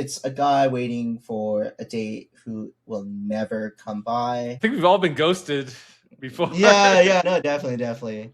It's a guy waiting for a date who will never come by. I think we've all been ghosted before. Yeah, no, definitely.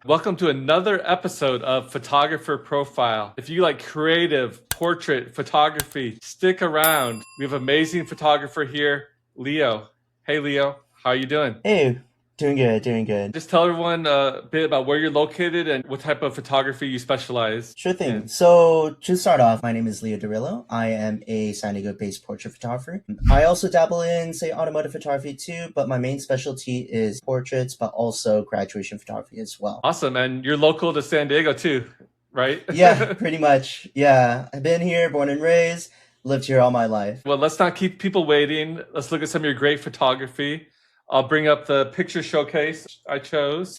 Welcome to another episode of Photographer Profile. If you like creative portrait photography, stick around. We have amazing photographer here, Leo. Hey, Leo. How are you doing? Hey, doing good. Just tell everyone a bit about where you're located and what type of photography you specialize Sure thing. in. So to start off, my name is Leo Dirilo. I am a San Diego-based portrait photographer. I also dabble in, say, automotive photography too, but my main specialty is portraits, but also graduation photography as well. Awesome. And you're local to San Diego too, right? Yeah, pretty much. Yeah, I've been here, born and raised, lived here all my life. Well, let's not keep people waiting. Let's look at some of your great photography. I'll bring up the picture showcase I chose.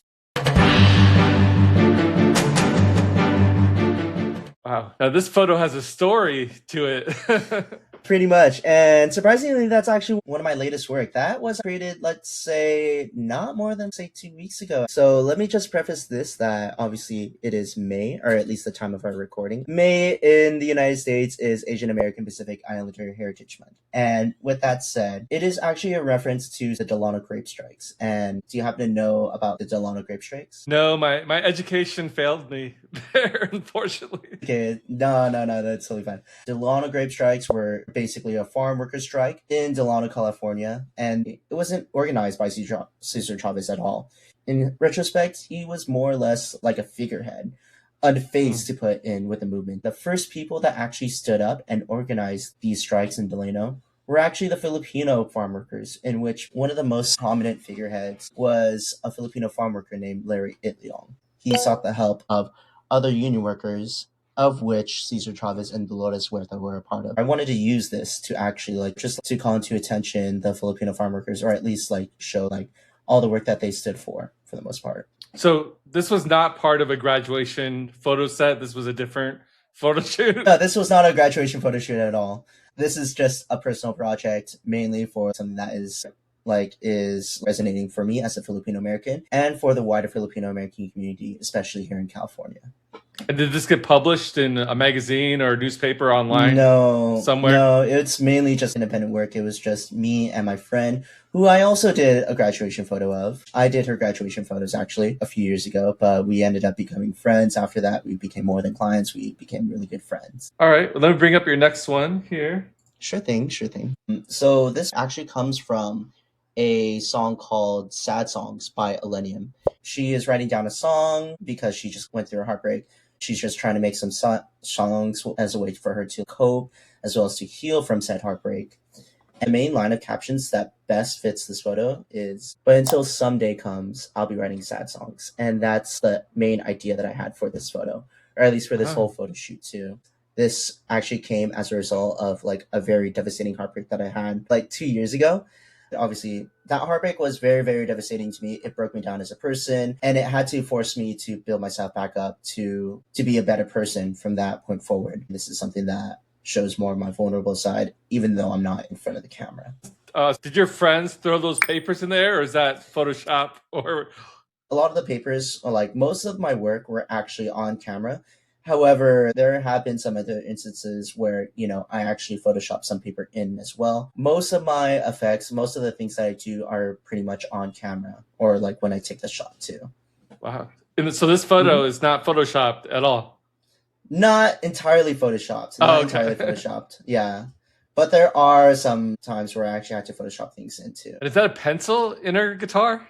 Wow. Now this photo has a story to it. Pretty much. And surprisingly, that's actually one of my latest work. That was created, let's say, not more than, say, 2 weeks ago. So let me just preface this that obviously it is May, or at least the time of our recording. May in the United States is Asian American Pacific Islander Heritage Month. And with that said, it is actually a reference to the Delano Grape Strikes. And do you happen to know about the Delano Grape Strikes? No, my education failed me there, unfortunately. Okay, no, that's totally fine. Delano Grape Strikes were basically a farm worker strike in Delano, California, and it wasn't organized by Cesar Chavez at all. In retrospect, he was more or less like a figurehead, a face to put in with the movement. The first people that actually stood up and organized these strikes in Delano were actually the Filipino farm workers, in which one of the most prominent figureheads was a Filipino farm worker named Larry Itliong. He sought the help of other union workers, of which Cesar Chavez and Dolores Huerta were a part of. I wanted to use this to actually just to call into attention the Filipino farm workers, or at least show all the work that they stood for the most part. So this was not part of a graduation photo set. This was a different photo shoot. No, this was not a graduation photo shoot at all. This is just a personal project, mainly for something that is resonating for me as a Filipino American and for the wider Filipino American community, especially here in California. And did this get published in a magazine or a newspaper online? No, somewhere? No, it's mainly just independent work. It was just me and my friend, who I also did a graduation photo of. I did her graduation photos actually a few years ago, but we ended up becoming friends. After that, we became more than clients. We became really good friends. All right, well, let me bring up your next one here. Sure thing. So this actually comes from a song called Sad Songs by Elenium. She is writing down a song because she just went through a heartbreak. She's just trying to make some songs as a way for her to cope, as well as to heal from said heartbreak. And the main line of captions that best fits this photo is, "But until someday comes, I'll be writing sad songs." And that's the main idea that I had for this photo, or at least for this whole photo shoot too. This actually came as a result of a very devastating heartbreak that I had 2 years ago. Obviously, that heartbreak was very, very devastating to me. It broke me down as a person, and it had to force me to build myself back up to be a better person from that point forward. This is something that shows more of my vulnerable side, even though I'm not in front of the camera. Did your friends throw those papers in there, or is that Photoshop? Or a lot of the papers, most of my work, were actually on camera. However, there have been some other instances where, I actually Photoshop some paper in as well. Most of my effects, most of the things that I do are pretty much on camera, or when I take the shot too. Wow. And so this photo is not Photoshopped at all? Not entirely Photoshopped. Entirely Photoshopped, yeah. But there are some times where I actually had to Photoshop things in too. And is that a pencil in her guitar?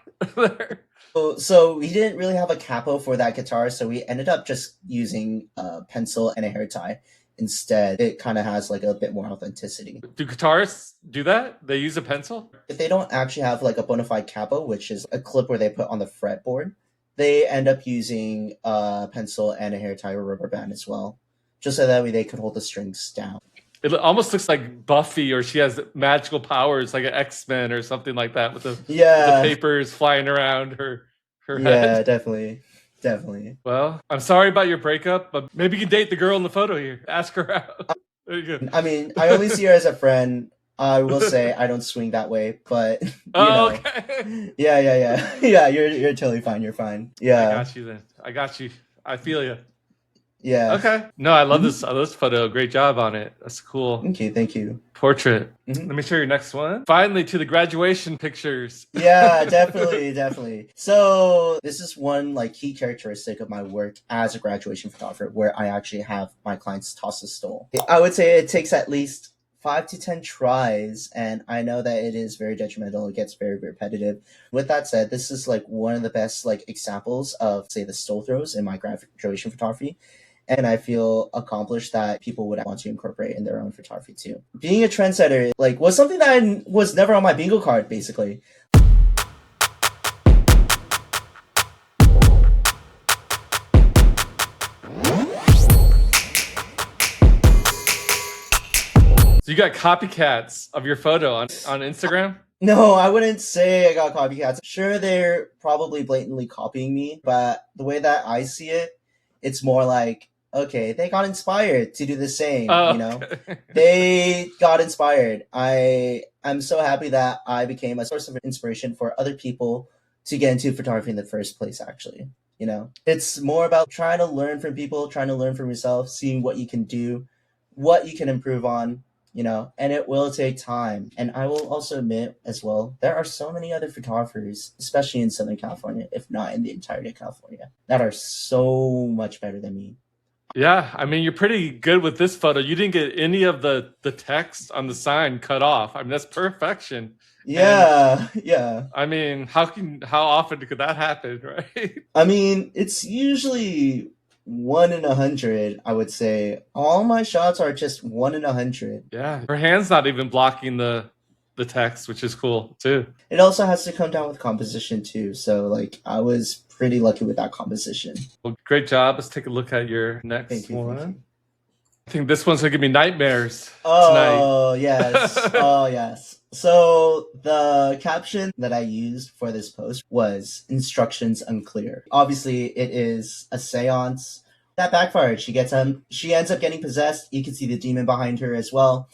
So we didn't really have a capo for that guitar, so we ended up just using a pencil and a hair tie instead. It kind of has a bit more authenticity. Do guitarists do that? They use a pencil? If they don't actually have a bona fide capo, which is a clip where they put on the fretboard, they end up using a pencil and a hair tie or rubber band as well, just so that way they could hold the strings down. It almost looks like Buffy, or she has magical powers, like an X-Men or something like that, with the papers flying around her head. Yeah, definitely. Well, I'm sorry about your breakup, but maybe you can date the girl in the photo here. Ask her out. There you go. I mean, I only see her as a friend. I will say I don't swing that way, but Oh, okay. yeah. You're totally fine. You're fine. I Yeah, got you then. I got you. I feel you. yeah. Okay. No, I love Mhm. this. I love this photo. Great job on it. That's cool. Thank you. Portrait. Mhm. Let me show you your next one. Finally, to the graduation pictures. Yeah, definitely. So this is one like key characteristic of my work as a graduation photographer, where I actually have my clients toss a stole. I would say it takes at least 5 to 10 tries, and I know that it is very detrimental. It gets very repetitive. With that said, this is like one of the best like examples of say the stole throws in my graduation photography. And I feel accomplished that people would want to incorporate in their own photography too. Being a trendsetter like was something that was never on my bingo card basically. So you got copycats of your photo on Instagram? No, I wouldn't say I got copycats. Sure, they're probably blatantly copying me, but the way that I see it, it's more like, okay, they got inspired to do the same, Oh, okay. They got inspired. I'm so happy that I became a source of inspiration for other people to get into photography in the first place, actually. It's more about trying to learn from people, trying to learn from yourself, seeing what you can do, what you can improve on, and it will take time. And I will also admit as well, there are so many other photographers, especially in Southern California, if not in the entirety of California, that are so much better than me. Yeah, I mean, you're pretty good with this photo. You didn't get any of the text on the sign cut off. I mean, that's perfection. And Yeah. I mean, how often could that happen, right? I mean, it's usually 1 in 100, I would say. All my shots are just 1 in 100. Yeah, her hand's not even blocking the text, which is cool too. It also has to come down with composition too. So like I was pretty lucky with that composition. Well, great job. Let's take a look at your next Thank you. one. I think this one's gonna give me nightmares Oh, yes. Oh, yes. So the caption that I used for this post was instructions unclear. Obviously, it is a seance. That backfired. She ends up getting possessed. You can see the demon behind her as well.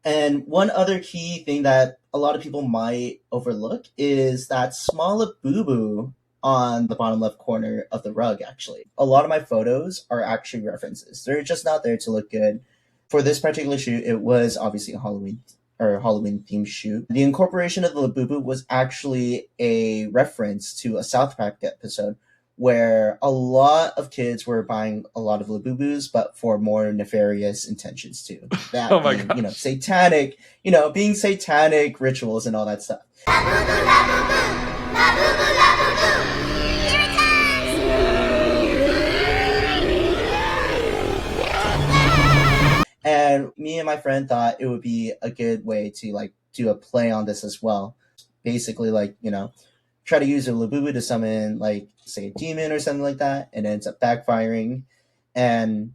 And one other key thing that a lot of people might overlook is that small boo-boo on the bottom left corner of the rug, actually. A lot of my photos are actually references. They're just not there to look good. For this particular shoot, it was obviously a Halloween themed shoot. The incorporation of the Labubu was actually a reference to a South Park episode where a lot of kids were buying a lot of Labubus, but for more nefarious intentions too. That Oh my being, gosh. satanic, being satanic rituals and all that stuff. And me and my friend thought it would be a good way to like do a play on this as well. Basically, like, try to use a Labubu to summon, like, say, a demon or something like that, and it ends up backfiring. And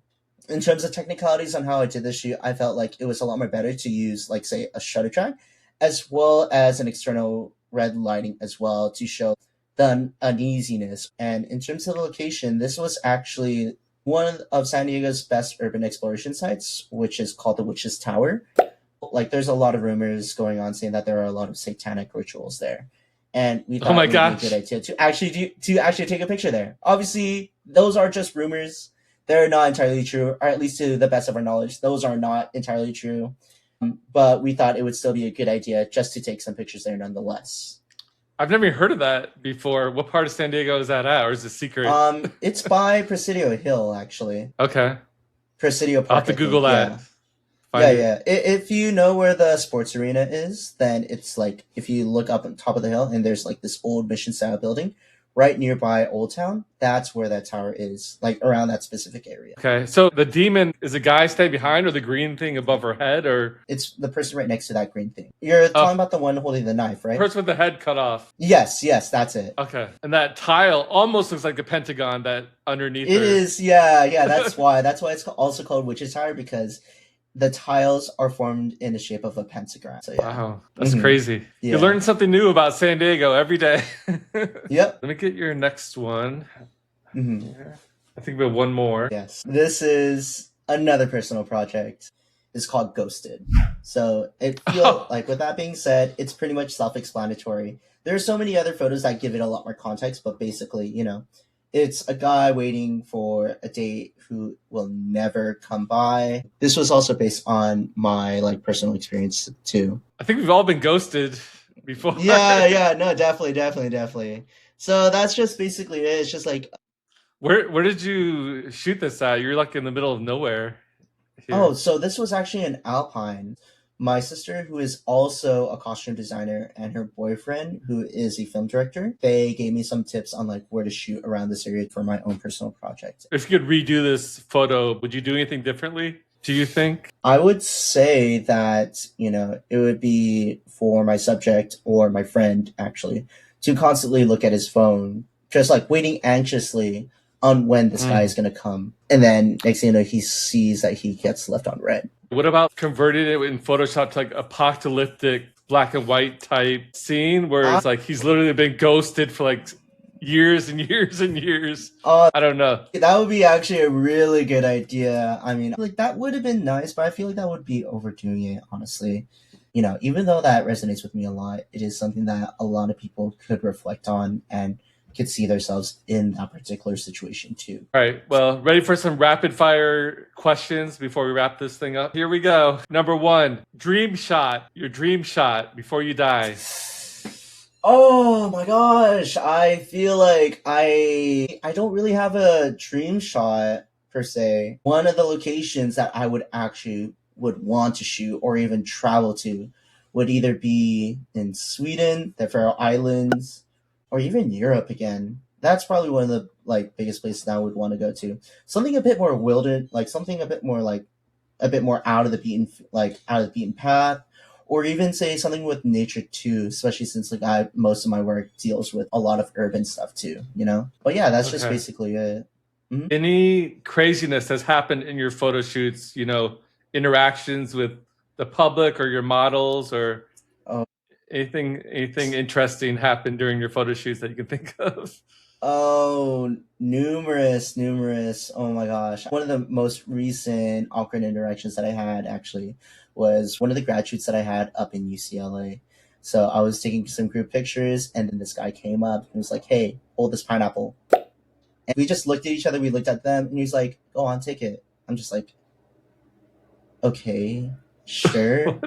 in terms of technicalities on how I did this shoot, I felt like it was a lot more better to use, like, say, a shutter track, as well as an external red lighting as well to show the uneasiness. And in terms of the location, this was actually one of San Diego's best urban exploration sites, which is called the Witch's Tower. Like, there's a lot of rumors going on saying that there are a lot of satanic rituals there. And we thought Oh my it would gosh. be a good idea to actually take a picture there. Obviously, those are just rumors. They're not entirely true, or at least to the best of our knowledge, those are not entirely true. But we thought it would still be a good idea just to take some pictures there nonetheless. I've never heard of that before. What part of San Diego is that at, or is it secret? It's by Presidio Hill, actually. Okay. Presidio Park. I'll have to Google that. Yeah. Find Yeah. If you know where the sports arena is, then it's like if you look up on top of the hill and there's like this old mission style building right nearby Old Town, that's where that tower is, like around that specific area. Okay, so the demon is a guy staying behind, or the green thing above her head, or It's the person right next to that green thing. You're talking about the one holding the knife, right? person with the head cut off? Yes, that's it. Okay, and that tile almost looks like a pentagon that underneath It her. is, yeah. That's why it's also called Witch's Tower, because the tiles are formed in the shape of a pentagram. So yeah. Wow, that's crazy. Yeah. You learn something new about San Diego every day. Yep. Let me get your next one. Mm-hmm. I think we have one more. Yes. This is another personal project. is called Ghosted. So it feel like, with that being said, it's pretty much self-explanatory. There are so many other photos that give it a lot more context, but basically, it's a guy waiting for a date who will never come by. This was also based on my personal experience too. I think we've all been ghosted before. Yeah, no, definitely. So that's just basically it. It's just like, Where did you shoot this at? You're like in the middle of nowhere here. oh, so this was actually in Alpine. My sister, who is also a costume designer, and her boyfriend, who is a film director, they gave me some tips on where to shoot around this area for my own personal project. If you could redo this photo, would you do anything differently, do you think? I would say that, it would be for my subject, or my friend actually, to constantly look at his phone, just waiting anxiously on when this guy is going to come. And then next thing you know, he sees that he gets left on red. What about converting it in Photoshop to apocalyptic black and white type scene where it's he's literally been ghosted for years and years and years? I don't know. That would be actually a really good idea. I mean, that would have been nice, but I feel like that would be overdoing it, honestly. Even though that resonates with me a lot, it is something that a lot of people could reflect on and could see themselves in that particular situation too. All right. Well, ready for some rapid fire questions before we wrap this thing up? Here we go. Number 1, dream shot. Your dream shot before you die. Oh my gosh. I feel like I don't really have a dream shot per se. One of the locations that I would want to shoot or even travel to would either be in Sweden, the Faroe Islands, or even Europe again. That's probably one of the biggest places that I would want to go to. Something a bit more wilderness, something a bit more out of the beaten path, or even say something with nature too. Especially since most of my work deals with a lot of urban stuff too. But yeah, that's just basically it. Mm-hmm. Any craziness that's happened in your photo shoots? Interactions with the public or your models, or anything interesting happened during your photo shoots that you can think of? Oh, numerous. Oh my gosh. One of the most recent awkward interactions that I had actually was one of the grad shoots that I had up in UCLA. So I was taking some group pictures, and then this guy came up and was like, "Hey, hold this pineapple." And we just looked at each other, we looked at them, and he was like, "Go on, take it." I'm just like, okay, sure.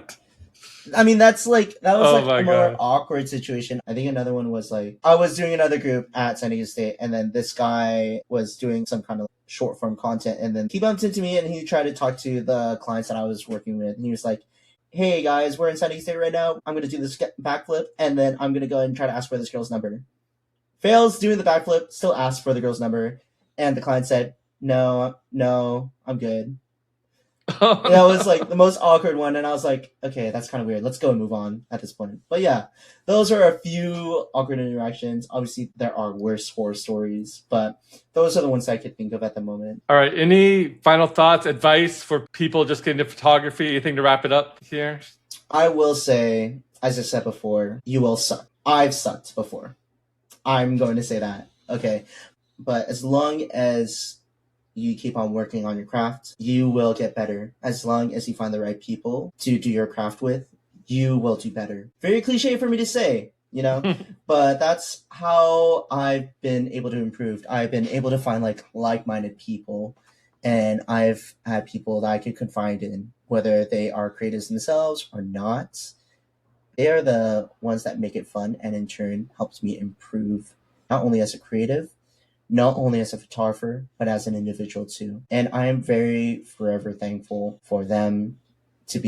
I mean, that was a more awkward situation. I think another one was I was doing another group at San Diego State, and then this guy was doing some kind of short form content, and then he bumped into me and he tried to talk to the clients that I was working with, and he was like, "Hey guys, we're in San Diego State right now. I'm going to do this backflip, and then I'm going to go and try to ask for this girl's number." Fails doing the backflip, still asks for the girl's number, and the client said, no, I'm good. That was the most awkward one, and I was like, okay, that's kind of weird. Let's go and move on at this point. But yeah, those are a few awkward interactions. Obviously, there are worse horror stories, but those are the ones I could think of at the moment. All right. Any final thoughts, advice for people just getting into photography? Anything to wrap it up here? I will say, as I said before, you will suck. I've sucked before. I'm going to say that. Okay. But as long as you keep on working on your craft, you will get better. As long as you find the right people to do your craft with, you will do better. Very cliche for me to say, but that's how I've been able to improve. I've been able to find like-minded people, and I've had people that I could confide in, whether they are creatives themselves or not. They are the ones that make it fun, and in turn helps me improve, not only as a creative, not only as a photographer, but as an individual too. And I am forever thankful for them to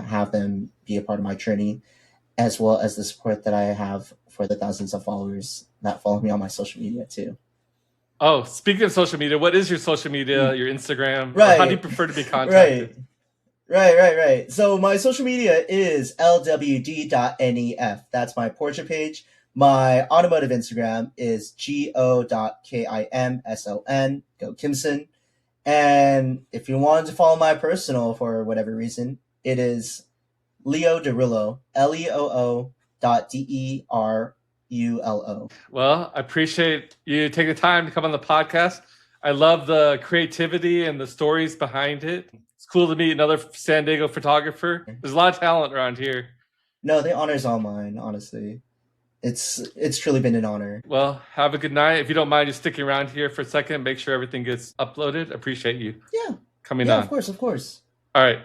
have them be a part of my journey, as well as the support that I have for the thousands of followers that follow me on my social media too. Oh, speaking of social media, what is your social media, your Instagram? Right. Or how do you prefer to be contacted? Right. So my social media is lwd.nef. That's my portrait page. My automotive Instagram is go.kimson, go Kimson. And if you wanted to follow my personal for whatever reason, it is Leo Dirilo, LEOO.DERULO. Well, I appreciate you taking the time to come on the podcast. I love the creativity and the stories behind it. It's cool to meet another San Diego photographer. There's a lot of talent around here. No, the honor's all mine, honestly. It's truly been an honor. Well, have a good night. If you don't mind just sticking around here for a second, make sure everything gets uploaded. Appreciate you Yeah. coming Yeah, on. of course, of course. All right.